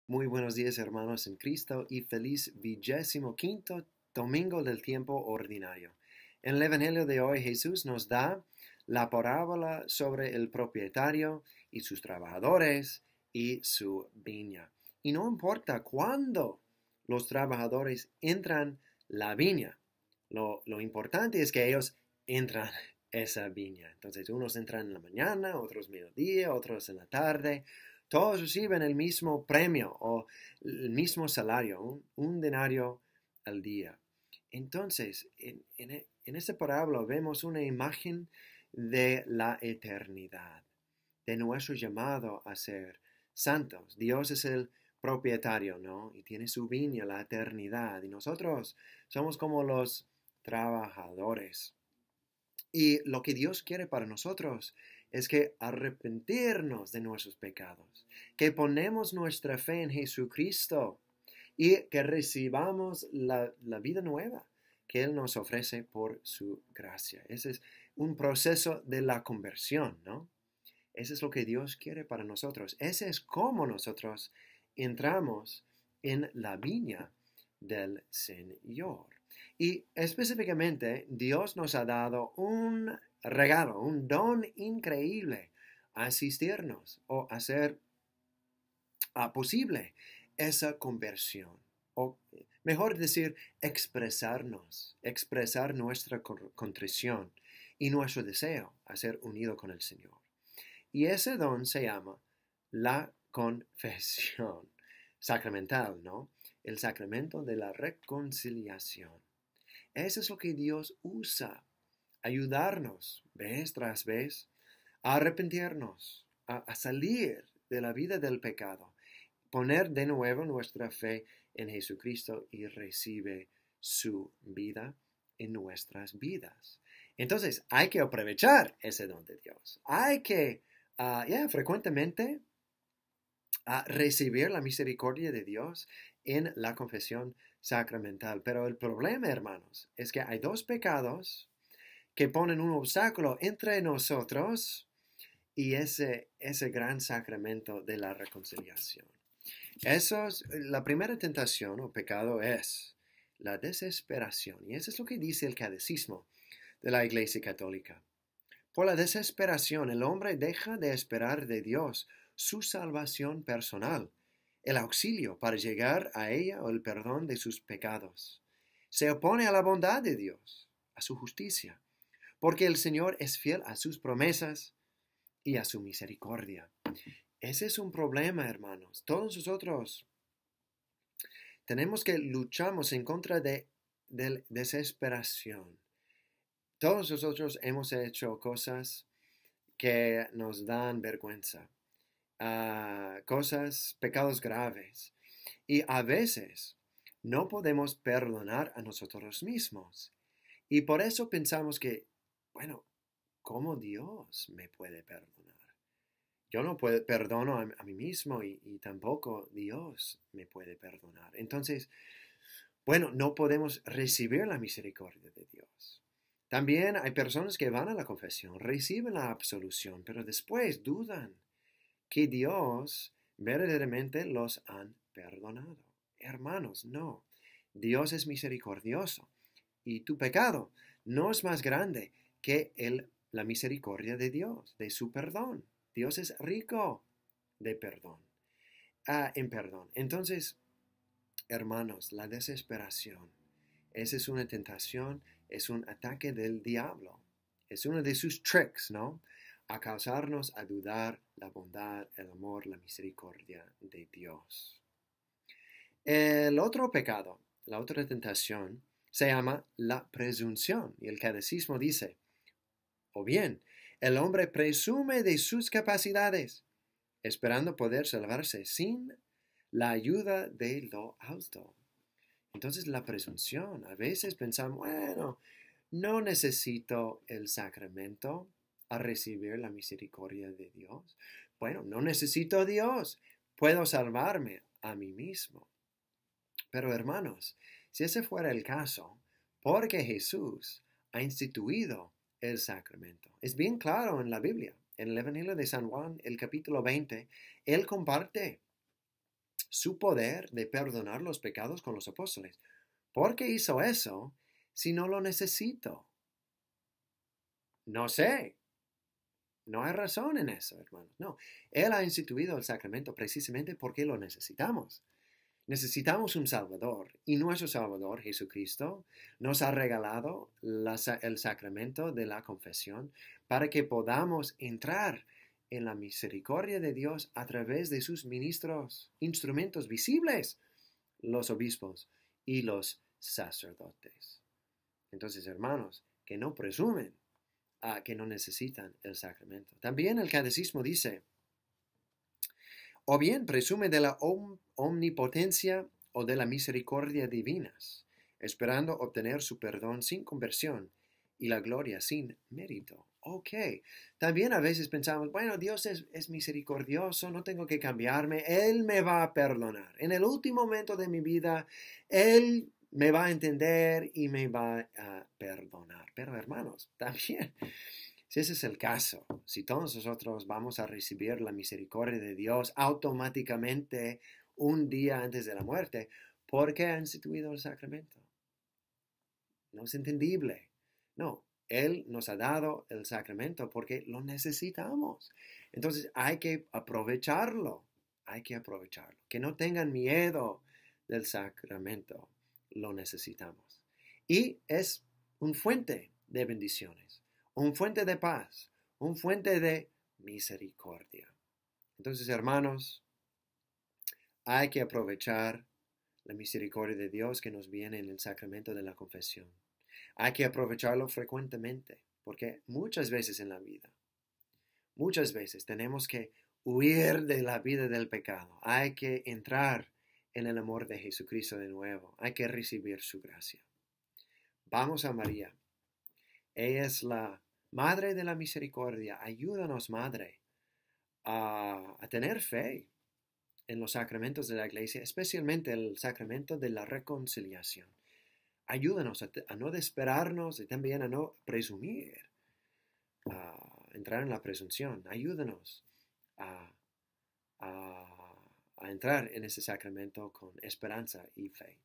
Muy buenos días, hermanos en Cristo, y feliz 25º domingo del tiempo ordinario. En el Evangelio de hoy, Jesús nos da la parábola sobre el propietario y sus trabajadores y su viña. Y no importa cuándo los trabajadores entran la viña, lo importante es que ellos entran esa viña. Entonces, unos entran en la mañana, otros mediodía, otros en la tarde. Todos reciben el mismo premio o el mismo salario, un denario al día. Entonces, en esta parábola vemos una imagen de la eternidad, de nuestro llamado a ser santos. Dios es el propietario, ¿no? Y tiene su viña, la eternidad. Y nosotros somos como los trabajadores. Y lo que Dios quiere para nosotros es que arrepentirnos de nuestros pecados, que ponemos nuestra fe en Jesucristo y que recibamos la vida nueva que Él nos ofrece por su gracia. Ese es un proceso de la conversión, ¿no? Eso es lo que Dios quiere para nosotros. Ese es cómo nosotros entramos en la viña del Señor. Y específicamente, Dios nos ha dado un regalo, un don increíble, a asistirnos o hacer posible esa conversión. O mejor decir, expresar nuestra contrición y nuestro deseo a ser unido con el Señor. Y ese don se llama la confesión sacramental, ¿no? El sacramento de la reconciliación. Eso es lo que Dios usa, ayudarnos vez tras vez a arrepentirnos, a salir de la vida del pecado, poner de nuevo nuestra fe en Jesucristo y recibe su vida en nuestras vidas. Entonces, hay que aprovechar ese don de Dios. Hay que frecuentemente recibir la misericordia de Dios en la confesión sacramental. Pero el problema, hermanos, es que hay dos pecados que ponen un obstáculo entre nosotros y ese gran sacramento de la reconciliación. La primera tentación o pecado es la desesperación. Y eso es lo que dice el Catecismo de la Iglesia Católica. Por la desesperación, el hombre deja de esperar de Dios su salvación personal, el auxilio para llegar a ella o el perdón de sus pecados. Se opone a la bondad de Dios, a su justicia, porque el Señor es fiel a sus promesas y a su misericordia. Ese es un problema, hermanos. Todos nosotros tenemos que luchamos en contra de desesperación. Todos nosotros hemos hecho cosas que nos dan vergüenza, pecados graves. Y a veces no podemos perdonar a nosotros mismos. Y por eso pensamos que, bueno, ¿cómo Dios me puede perdonar? Yo no perdono a mí mismo y tampoco Dios me puede perdonar. Entonces, bueno, no podemos recibir la misericordia de Dios. También hay personas que van a la confesión, reciben la absolución, pero después dudan que Dios verdaderamente los han perdonado. Hermanos, no. Dios es misericordioso y tu pecado no es más grande que la misericordia de Dios, de su perdón. Dios es rico de perdón, en perdón. Entonces, hermanos, la desesperación, esa es una tentación, es un ataque del diablo. Es uno de sus tricks, ¿no? A causarnos a dudar la bondad, el amor, la misericordia de Dios. El otro pecado, la otra tentación, se llama la presunción. Y el Catecismo dice, o bien, el hombre presume de sus capacidades, esperando poder salvarse sin la ayuda de lo alto. Entonces la presunción, a veces pensamos, bueno, no necesito el sacramento a recibir la misericordia de Dios. Bueno, no necesito a Dios, puedo salvarme a mí mismo. Pero hermanos, si ese fuera el caso, porque Jesús ha instituido el sacramento. Es bien claro en la Biblia, en el Evangelio de San Juan, el capítulo 20, Él comparte su poder de perdonar los pecados con los apóstoles. ¿Por qué hizo eso si no lo necesito? No sé. No hay razón en eso, hermanos. No. Él ha instituido el sacramento precisamente porque lo necesitamos. Necesitamos un Salvador y nuestro Salvador, Jesucristo, nos ha regalado el sacramento de la confesión para que podamos entrar en la misericordia de Dios a través de sus ministros, instrumentos visibles, los obispos y los sacerdotes. Entonces, hermanos, que no presumen que no necesitan el sacramento. También el catecismo dice, o bien presume de la omnipotencia o de la misericordia divinas, esperando obtener su perdón sin conversión y la gloria sin mérito. Ok, también a veces pensamos, bueno, Dios es misericordioso, no tengo que cambiarme, Él me va a perdonar. En el último momento de mi vida, Él me va a entender y me va a perdonar. Pero hermanos, también, si ese es el caso, si todos nosotros vamos a recibir la misericordia de Dios automáticamente un día antes de la muerte, ¿por qué ha instituido el sacramento? No es entendible. No, Él nos ha dado el sacramento porque lo necesitamos. Entonces hay que aprovecharlo. Hay que aprovecharlo. Que no tengan miedo del sacramento. Lo necesitamos. Y es un fuente de bendiciones, un fuente de paz, un fuente de misericordia. Entonces, hermanos, hay que aprovechar la misericordia de Dios que nos viene en el sacramento de la confesión. Hay que aprovecharlo frecuentemente, porque muchas veces en la vida, muchas veces tenemos que huir de la vida del pecado. Hay que entrar en el amor de Jesucristo de nuevo. Hay que recibir su gracia. Vamos a María. Ella es la Madre de la Misericordia. Ayúdanos, Madre, a tener fe en los sacramentos de la Iglesia, especialmente el sacramento de la reconciliación. Ayúdanos a no desesperarnos y también a no presumir, a entrar en la presunción. Ayúdanos a, a entrar en ese sacramento con esperanza y fe.